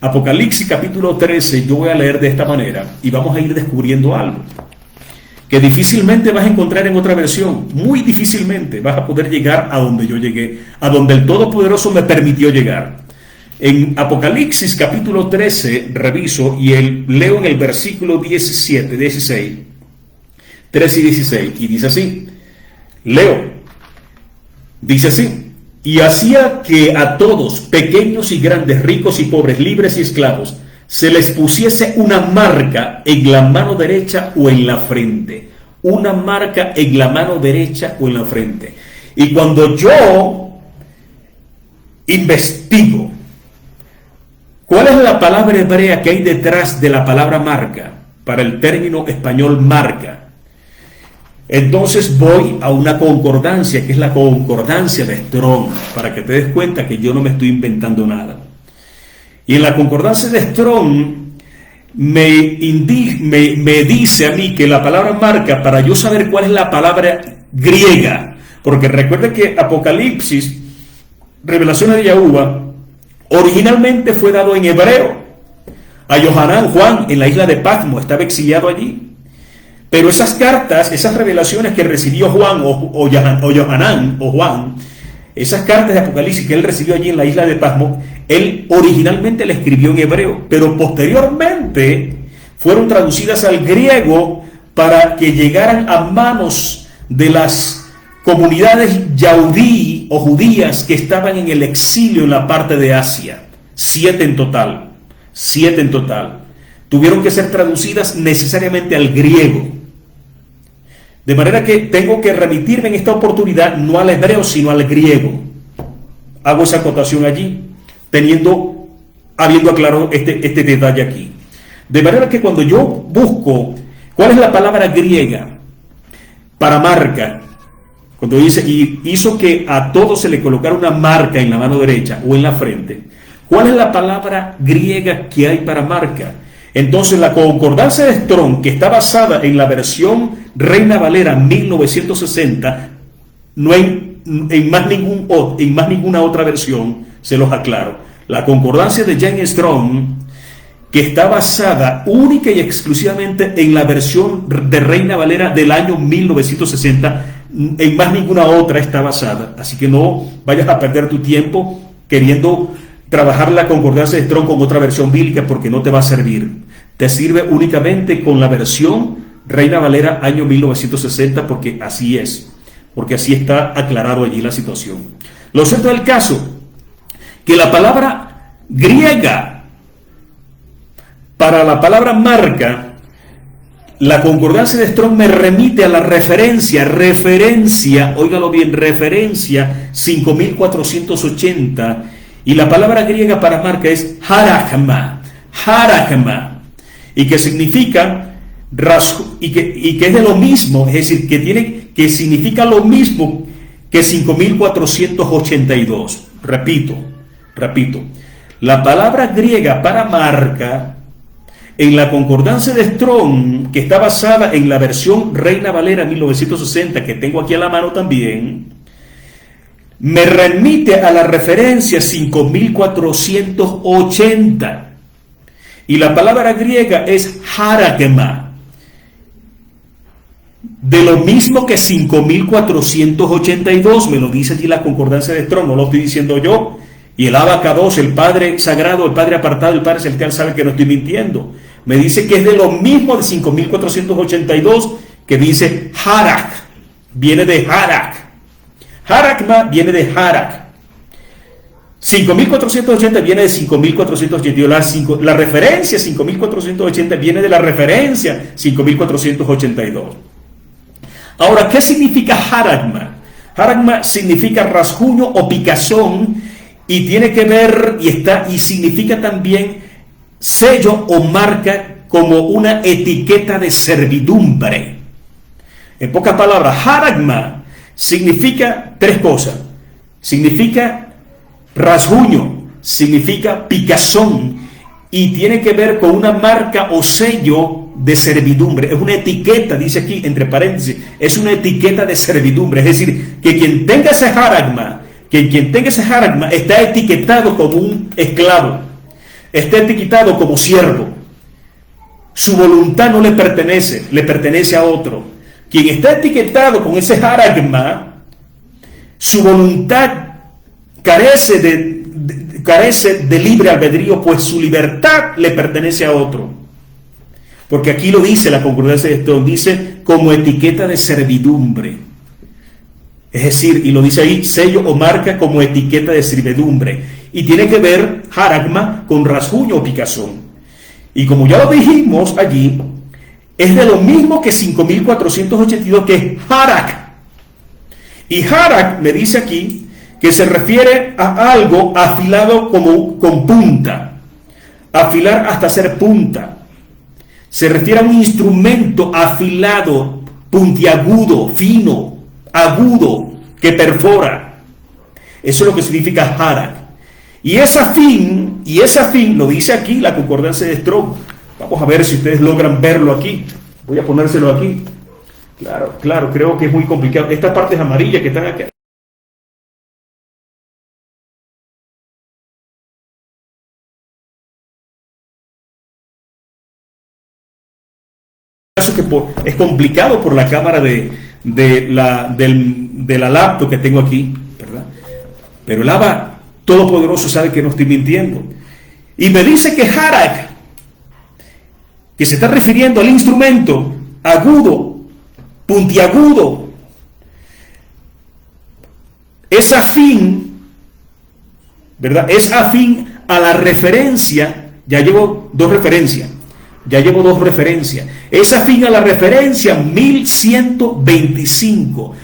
Apocalipsis capítulo 13, yo voy a leer de esta manera y vamos a ir descubriendo algo que difícilmente vas a encontrar en otra versión. Muy difícilmente vas a poder llegar a donde yo llegué, a donde el Todopoderoso me permitió llegar. En Apocalipsis capítulo 13 reviso y leo en el versículo 17, 16, 13 y 16, y dice así, dice así: y hacía que a todos, pequeños y grandes, ricos y pobres, libres y esclavos, se les pusiese una marca en la mano derecha o en la frente. Una marca en la mano derecha o en la frente. Y cuando yo investigo cuál es la palabra hebrea que hay detrás de la palabra marca, para el término español marca, entonces voy a una concordancia, que es la concordancia de Strong, para que te des cuenta que yo no me estoy inventando nada. Y en la concordancia de Strong me dice a mí que la palabra marca, para yo saber cuál es la palabra griega, porque recuerda que Apocalipsis, revelaciones de Yahuwah, originalmente fue dado en hebreo a Juan en la isla de Patmos, estaba exiliado allí. Pero esas cartas, esas revelaciones que recibió Juan o Juan, esas cartas de Apocalipsis que él recibió allí en la isla de Patmos, él originalmente la escribió en hebreo, pero posteriormente fueron traducidas al griego para que llegaran a manos de las comunidades yaudí o judías que estaban en el exilio en la parte de Asia. 7 en total. Tuvieron que ser traducidas necesariamente al griego. De manera que tengo que remitirme en esta oportunidad no al hebreo, sino al griego. Hago esa acotación allí, habiendo aclarado este detalle aquí. De manera que cuando yo busco cuál es la palabra griega para marca, cuando dice, y hizo que a todos se le colocara una marca en la mano derecha o en la frente, ¿cuál es la palabra griega que hay para marca? Entonces la concordancia de Strong, que está basada en la versión Reina Valera 1960, no en más ninguna otra versión, se los aclaro. La concordancia de James Strong, que está basada única y exclusivamente en la versión de Reina Valera del año 1960, en más ninguna otra está basada. Así que no vayas a perder tu tiempo queriendo trabajar la concordancia de Strong con otra versión bíblica, porque no te va a servir. Te sirve únicamente con la versión Reina Valera año 1960, porque así es, porque así está aclarado allí la situación. Lo cierto del caso, que la palabra griega para la palabra marca, la concordancia de Strong me remite a la referencia, óigalo bien, referencia 5480, y la palabra griega para marca es harakma, y que significa y que es de lo mismo, es decir, que significa lo mismo que 5482. Repito, la palabra griega para marca en la concordancia de Strong, que está basada en la versión Reina Valera 1960, que tengo aquí a la mano también, me remite a la referencia 5480, y la palabra griega es harakma, de lo mismo que 5482, me lo dice allí la concordancia de Strong, no lo estoy diciendo yo, y el Abacados, el Padre Sagrado, el Padre Apartado, el Padre Celestial sabe que no estoy mintiendo, me dice que es de lo mismo de 5482, que dice harak, viene de harak. Harakma viene de harak. 5480 viene de 5482. La referencia 5480 viene de la referencia 5482. Ahora, ¿qué significa harakma? Harakma significa rasguño o picazón, y tiene que ver y significa también sello o marca, como una etiqueta de servidumbre. En pocas palabras, harakma significa 3 cosas. Significa rasguño, significa picazón, y tiene que ver con una marca o sello de servidumbre. Es una etiqueta, dice aquí entre paréntesis, es una etiqueta de servidumbre. Es decir, que quien tenga ese harakma está etiquetado como un esclavo. está etiquetado como siervo. Su voluntad no le pertenece a otro. Quien está etiquetado con ese haragma, su voluntad carece de libre albedrío, pues su libertad le pertenece a otro. Porque aquí lo dice la concordancia de Strong, dice como etiqueta de servidumbre. Es decir, y lo dice ahí, sello o marca como etiqueta de servidumbre. Y tiene que ver haragma con rasguño o picazón. Y como ya lo dijimos allí, es de lo mismo que 5482, que es harak. Y harak me dice aquí que se refiere a algo afilado como con punta. Afilar hasta hacer punta. Se refiere a un instrumento afilado, puntiagudo, fino, agudo, que perfora. Eso es lo que significa harak. Y esa fin, lo dice aquí la concordancia de Strong. Vamos a ver si ustedes logran verlo aquí. Voy a ponérselo aquí. Claro, creo que es muy complicado. Estas partes amarillas que están aquí. Que es complicado por la cámara de la laptop que tengo aquí, ¿verdad? Pero el Abba Todopoderoso sabe que no estoy mintiendo. Y me dice que harak, que se está refiriendo al instrumento agudo, puntiagudo, es afín, ¿verdad? Es afín a la referencia. Ya llevo dos referencias. Es afín a la referencia 1125.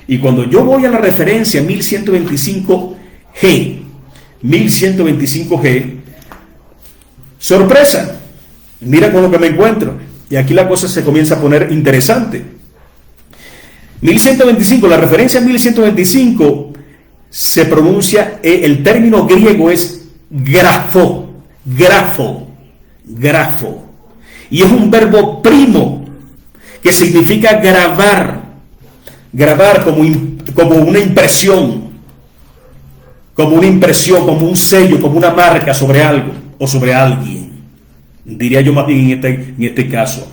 Y cuando yo voy a la referencia 1125G, sorpresa, mira con lo que me encuentro. Y aquí la cosa se comienza a poner interesante. 1125, la referencia 1125 se pronuncia, el término griego es grafo. Y es un verbo primo que significa grabar como una impresión, como un sello, como una marca sobre algo o sobre alguien. Diría yo más bien en este caso.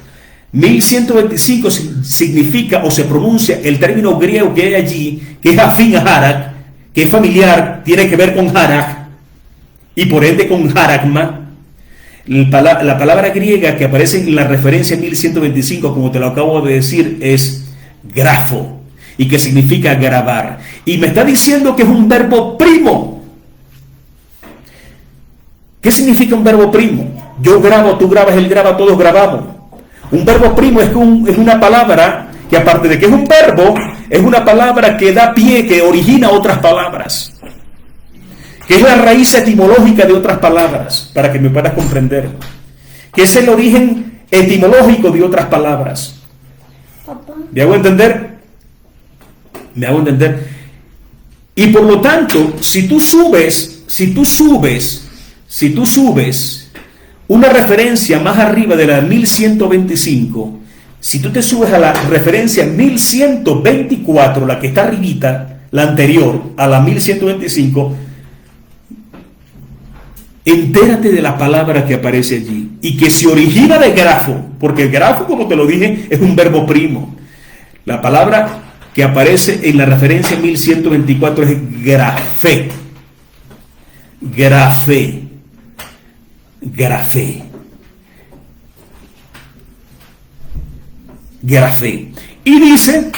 1125 significa o se pronuncia el término griego que hay allí, que es afín a harak, que es familiar, tiene que ver con harak, y por ende con haragma. La palabra griega que aparece en la referencia 1125, como te lo acabo de decir, es grafo, y que significa grabar. Y me está diciendo que es un verbo primo. ¿Qué significa un verbo primo? Yo grabo, tú grabas, él graba, todos grabamos. Un verbo primo es una palabra que, aparte de que es un verbo, es una palabra que da pie, que origina otras palabras, que es la raíz etimológica de otras palabras, para que me puedas comprender, que es el origen etimológico de otras palabras. ¿Me hago entender? Y por lo tanto, si tú subes una referencia más arriba de la 1125, si tú te subes a la referencia 1124, la que está arribita, la anterior a la 1125, entérate de la palabra que aparece allí y que se origina de grafo, porque el grafo, como te lo dije, es un verbo primo. La palabra que aparece en la referencia 1124 es grafé. Y dice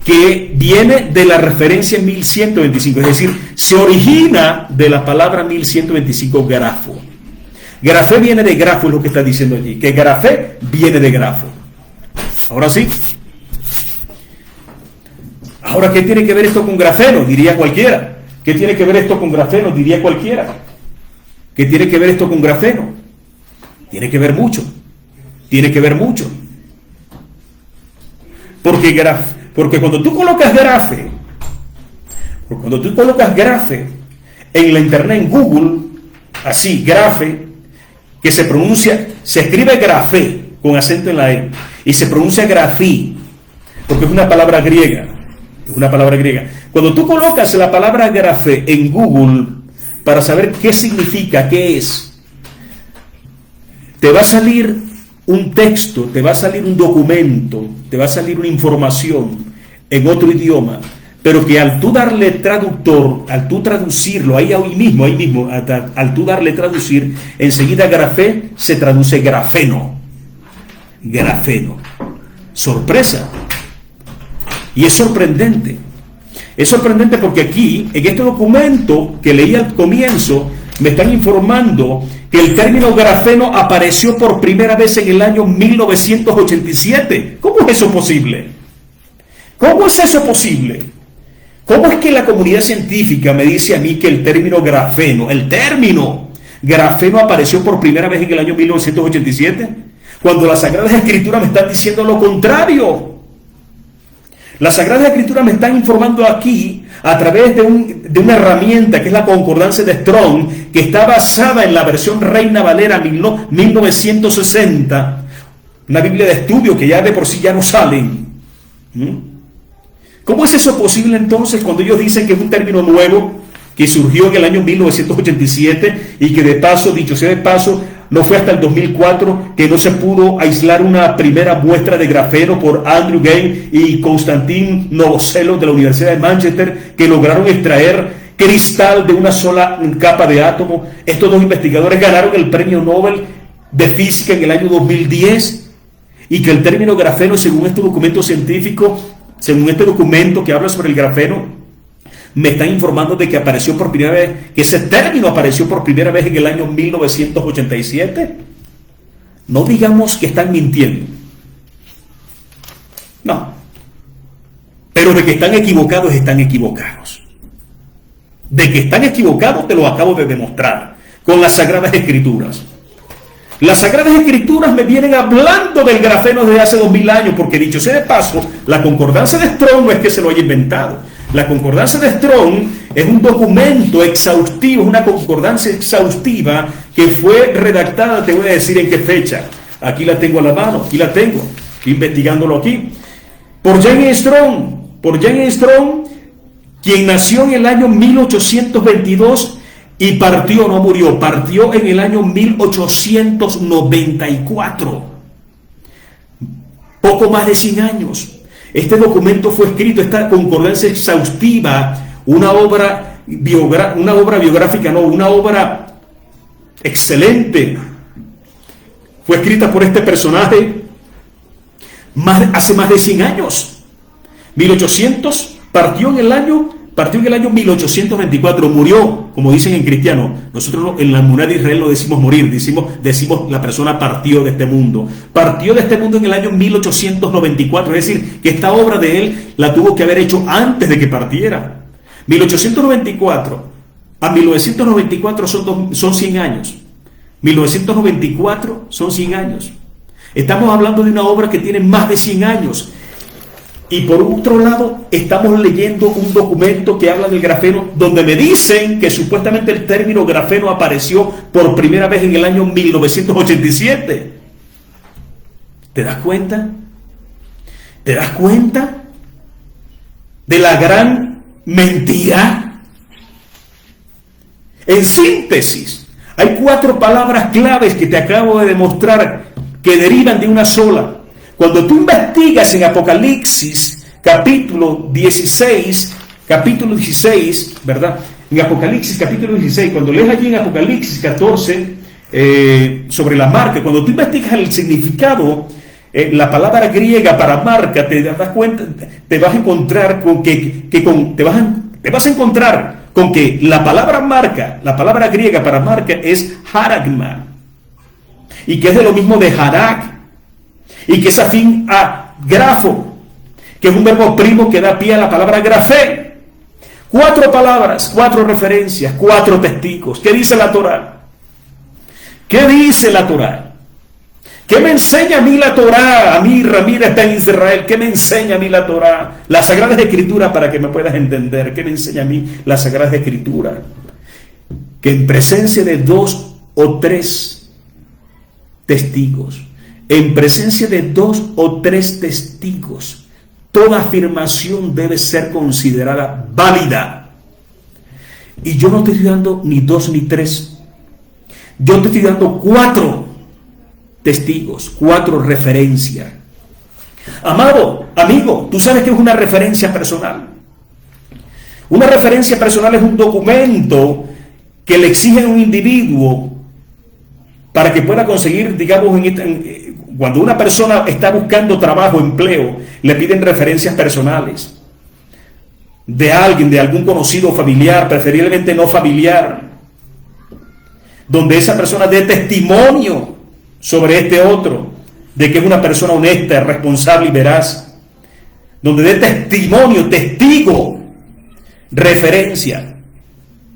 que viene de la referencia 1125, es decir, se origina de la palabra 1125 grafo. Grafé viene de grafo, es lo que está diciendo allí, que grafé viene de grafo. Ahora sí. Ahora, ¿qué tiene que ver esto con grafeno? Diría cualquiera. ¿Qué tiene que ver esto con grafeno? Diría cualquiera. ¿Qué tiene que ver esto con grafeno? Tiene que ver mucho. Porque cuando tú colocas grafe en la internet, en Google, así, grafe, que se escribe grafé con acento en la E, y se pronuncia grafí, porque es una palabra griega. Cuando tú colocas la palabra grafé en Google, para saber qué significa, qué es. Te va a salir un texto, te va a salir un documento, te va a salir una información en otro idioma, pero que al tú darle traductor, al tú traducirlo, ahí mismo, al tú darle traducir, enseguida grafé se traduce grafeno. Grafeno. Sorpresa. Y es sorprendente. Es sorprendente porque aquí, en este documento que leí al comienzo, me están informando que el término grafeno apareció por primera vez en el año 1987. ¿Cómo es eso posible? ¿Cómo es eso posible? ¿Cómo es que la comunidad científica me dice a mí que el término grafeno apareció por primera vez en el año 1987? Cuando las Sagradas Escrituras me están diciendo lo contrario. Las Sagradas Escrituras me están informando aquí a través de una herramienta que es la Concordancia de Strong, que está basada en la versión Reina Valera 1960, una Biblia de estudio que ya de por sí ya no salen. ¿Cómo es eso posible entonces cuando ellos dicen que es un término nuevo que surgió en el año 1987 y que de paso, dicho sea de paso, no fue hasta el 2004 que no se pudo aislar una primera muestra de grafeno por Andrew Gane y Konstantin Novoselov de la Universidad de Manchester, que lograron extraer cristal de una sola capa de átomo? Estos dos investigadores ganaron el premio Nobel de Física en el año 2010, y que el término grafeno, según este documento científico, según este documento que habla sobre el grafeno, me están informando de que apareció por primera vez, que ese término apareció por primera vez en el año 1987. No digamos que están mintiendo. No. Pero de que están equivocados, están equivocados. De que están equivocados te lo acabo de demostrar con las Sagradas Escrituras. Las Sagradas Escrituras me vienen hablando del grafeno desde hace 2000 años, porque dicho sea de paso, la Concordancia de Strong no es que se lo haya inventado. La Concordancia de Strong es un documento exhaustivo, una concordancia exhaustiva que fue redactada, te voy a decir en qué fecha. Aquí la tengo a la mano, aquí la tengo, investigándolo aquí. Por James Strong, quien nació en el año 1822 y partió, no murió, partió en el año 1894. Poco más de 100 años. Este documento fue escrito, esta concordancia exhaustiva, una obra excelente. Fue escrita por este personaje hace más de 100 años. 1800, partió en el año 1824, murió, como dicen en cristiano. Nosotros en la Emuná de Israel no decimos morir, decimos la persona partió de este mundo. Partió de este mundo en el año 1894, es decir, que esta obra de él la tuvo que haber hecho antes de que partiera. 1894 a 1994 son 100 años. 1994 son 100 años. Estamos hablando de una obra que tiene más de 100 años. Y por otro lado, estamos leyendo un documento que habla del grafeno, donde me dicen que supuestamente el término grafeno apareció por primera vez en el año 1987. ¿Te das cuenta? ¿Te das cuenta de la gran mentira? En síntesis, hay 4 palabras claves que te acabo de demostrar que derivan de una sola. Cuando tú investigas en Apocalipsis, capítulo 16, ¿verdad? En Apocalipsis, capítulo 16, cuando lees allí en Apocalipsis 14, sobre la marca, cuando tú investigas el significado, la palabra griega para marca, te das cuenta, te vas a encontrar con te vas a encontrar con que la palabra marca, la palabra griega para marca es haragma, y que es de lo mismo de harak, y que es afín a grafo, que es un verbo primo que da pie a la palabra grafé. 4 palabras, 4 referencias, 4 testigos. ¿Qué dice la Torá? ¿Qué dice la Torá? ¿Qué me enseña a mí la Torá? A mí, Ramírez Ben Israel, ¿qué me enseña a mí la Torá? Las Sagradas Escrituras, para que me puedas entender. ¿Qué me enseña a mí las Sagradas Escrituras? Que en presencia de 2 o 3 testigos, en presencia de 2 o 3 testigos, toda afirmación debe ser considerada válida. Y yo no te estoy dando ni 2 ni 3. Yo te estoy dando 4 testigos, 4 referencias. Amado, amigo, tú sabes que es una referencia personal. Una referencia personal es un documento que le exige a un individuo para que pueda conseguir, digamos, cuando una persona está buscando trabajo, empleo, le piden referencias personales de alguien, de algún conocido familiar, preferiblemente no familiar, donde esa persona dé testimonio sobre este otro, de que es una persona honesta, responsable y veraz, donde dé testimonio, testigo, referencia.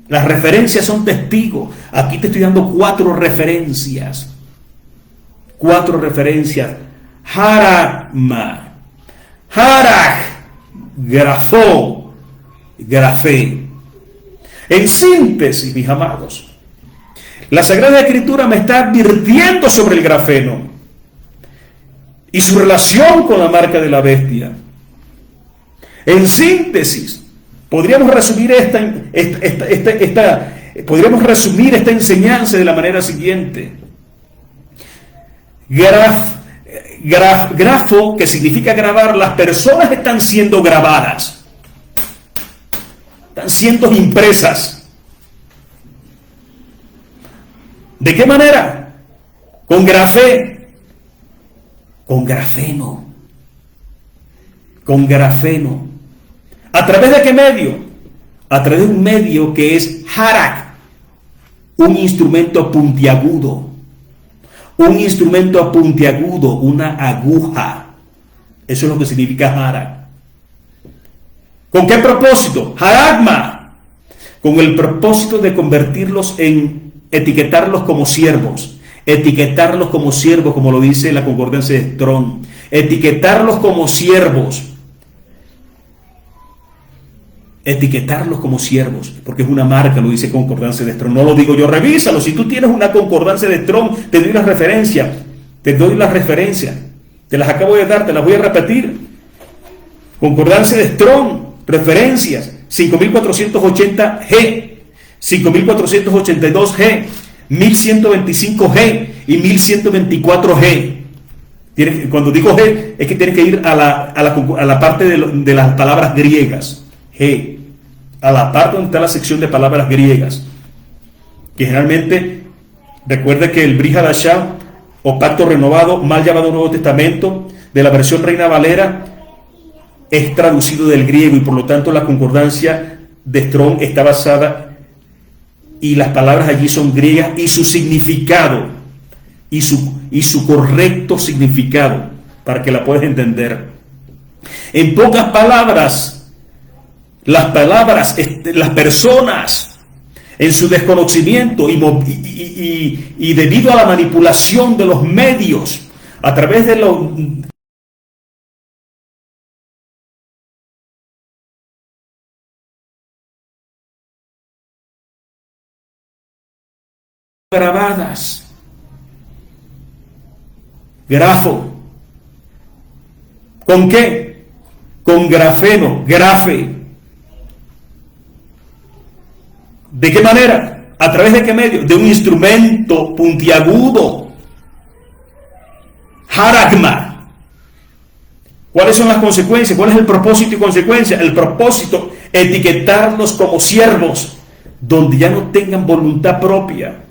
Las referencias son testigos. Aquí te estoy dando 4 referencias. 4 referencias. Haragma, Harag, grafó, grafé. En síntesis, mis amados, la Sagrada Escritura me está advirtiendo sobre el grafeno y su relación con la marca de la bestia. En síntesis, podríamos resumir esta enseñanza de la manera siguiente. Grafo, que significa grabar, las personas están siendo grabadas, están siendo impresas. ¿De qué manera? Con grafé, con grafeno, con grafeno. ¿A través de qué medio? A través de un medio que es harag, un instrumento puntiagudo. Un instrumento puntiagudo, una aguja. Eso es lo que significa harag. ¿Con qué propósito? Haragma. Con el propósito de convertirlos etiquetarlos como siervos. Etiquetarlos como siervos, como lo dice la concordancia de Strong. Etiquetarlos como siervos. Etiquetarlos como siervos, porque es una marca, lo dice concordancia de Strong. No lo digo yo, revísalo. Si tú tienes una concordancia de Strong, te doy las referencias. Te las acabo de dar, te las voy a repetir. Concordancia de Strong, referencias 5480G, 5482G, 1125G y 1124G. Cuando digo G, es que tienes que ir a la parte de las palabras griegas. G, a la parte donde está la sección de palabras griegas, que generalmente, recuerde que el Brit Hadashah o Pacto Renovado, mal llamado Nuevo Testamento, de la versión Reina Valera, es traducido del griego y por lo tanto la concordancia de Strong está basada y las palabras allí son griegas y su significado y su correcto significado para que la puedas entender. En pocas palabras, las personas en su desconocimiento y debido a la manipulación de los medios a través de los grabadas, grafo, ¿con qué? Con grafeno, grafe. ¿De qué manera? ¿A través de qué medio? De un instrumento puntiagudo. Haragma. ¿Cuáles son las consecuencias? ¿Cuál es el propósito y consecuencia? El propósito, etiquetarlos como siervos, donde ya no tengan voluntad propia,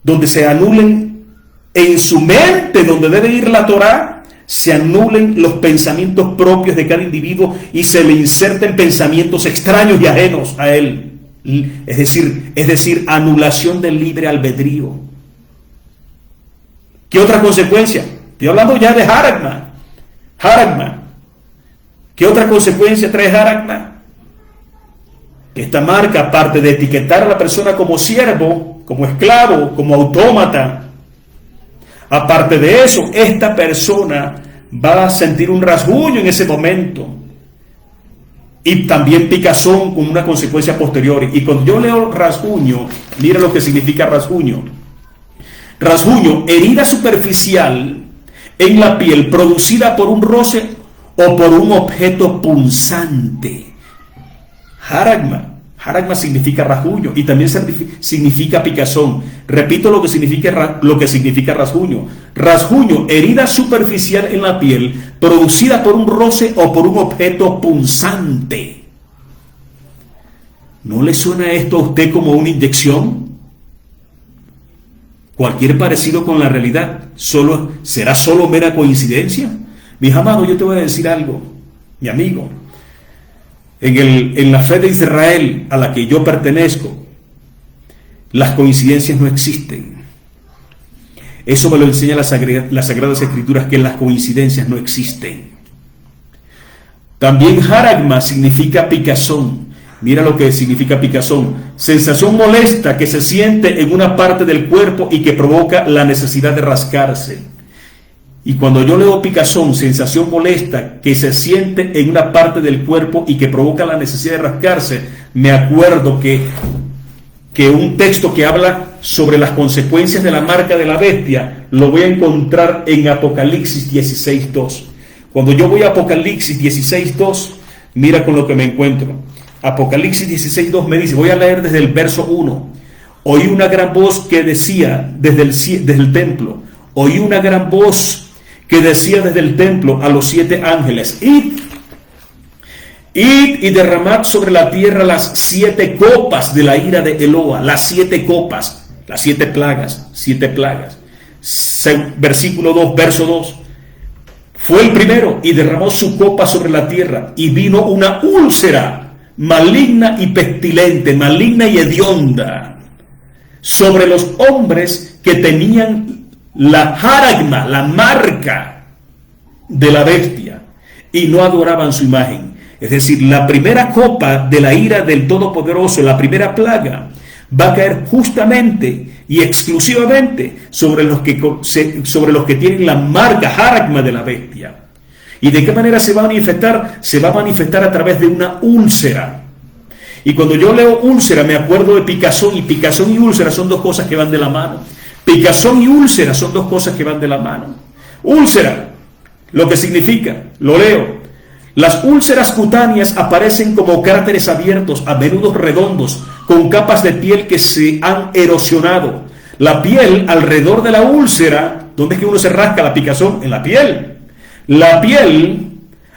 donde se anulen en su mente, donde debe ir la Torá, se anulen los pensamientos propios de cada individuo y se le inserten pensamientos extraños y ajenos a él. Es decir, anulación del libre albedrío. ¿Qué otra consecuencia? Estoy hablando ya de Haragma. Haragma. ¿Qué otra consecuencia trae Haragma? Esta marca, aparte de etiquetar a la persona como siervo, como esclavo, como autómata, aparte de eso, esta persona va a sentir un rasguño en ese momento. Y también picazón con una consecuencia posterior. Y cuando yo leo rasguño, mira lo que significa rasguño. Rasguño, herida superficial en la piel producida por un roce o por un objeto punzante. Haragma, Jaragma significa rasguño y también significa picazón. Repito lo que significa rasguño. Rasguño, herida superficial en la piel producida por un roce o por un objeto punzante. ¿No le suena esto a usted como una inyección? Cualquier parecido con la realidad será solo mera coincidencia. Mis amados, yo te voy a decir algo, mi amigo. En la fe de Israel a la que yo pertenezco, las coincidencias no existen. Eso me lo enseña las Sagradas Escrituras, que las coincidencias no existen. También jaragma significa picazón. Mira lo que significa picazón: sensación molesta que se siente en una parte del cuerpo y que provoca la necesidad de rascarse. Y cuando yo leo picazón, sensación molesta que se siente en una parte del cuerpo y que provoca la necesidad de rascarse, me acuerdo que un texto que habla sobre las consecuencias de la marca de la bestia lo voy a encontrar en Apocalipsis 16:2. Cuando yo voy a Apocalipsis 16:2, mira con lo que me encuentro. Apocalipsis 16:2 me dice, voy a leer desde el verso 1. Oí una gran voz que decía desde el templo, oí una gran voz que decía desde el templo a los 7 ángeles: id y derramad sobre la tierra las 7 copas de la ira de Eloa. Las 7 copas, las 7 plagas, 7 plagas. Versículo 2, verso 2. Fue el primero y derramó su copa sobre la tierra, y vino una úlcera maligna y pestilente, maligna y hedionda, sobre los hombres que tenían la jaragma, la marca de la bestia, y no adoraban su imagen. Es decir, la primera copa de la ira del Todopoderoso, la primera plaga, va a caer justamente y exclusivamente sobre los que tienen la marca jaragma de la bestia. ¿Y de qué manera se va a manifestar? Se va a manifestar a través de una úlcera. Y cuando yo leo úlcera me acuerdo de picazón, y picazón y úlcera son dos cosas que van de la mano. Picazón y úlcera son dos cosas que van de la mano. Úlcera, lo que significa, lo leo: las úlceras cutáneas aparecen como cráteres abiertos, a menudo redondos, con capas de piel que se han erosionado. La piel alrededor de la úlcera, ¿dónde es que uno se rasca la picazón? En la piel. La piel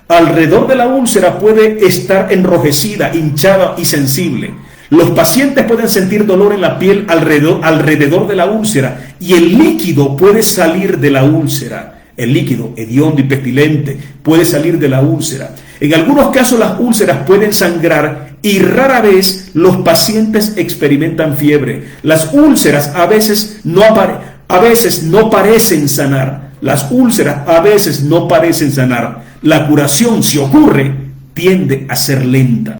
alrededor de la úlcera puede estar enrojecida, hinchada y sensible. Los pacientes pueden sentir dolor en la piel alrededor de la úlcera, y el líquido puede salir de la úlcera. El líquido hediondo y pestilente puede salir de la úlcera. En algunos casos las úlceras pueden sangrar, y rara vez los pacientes experimentan fiebre. Las úlceras a veces no parecen sanar. Las úlceras a veces no parecen sanar. La curación, si ocurre, tiende a ser lenta.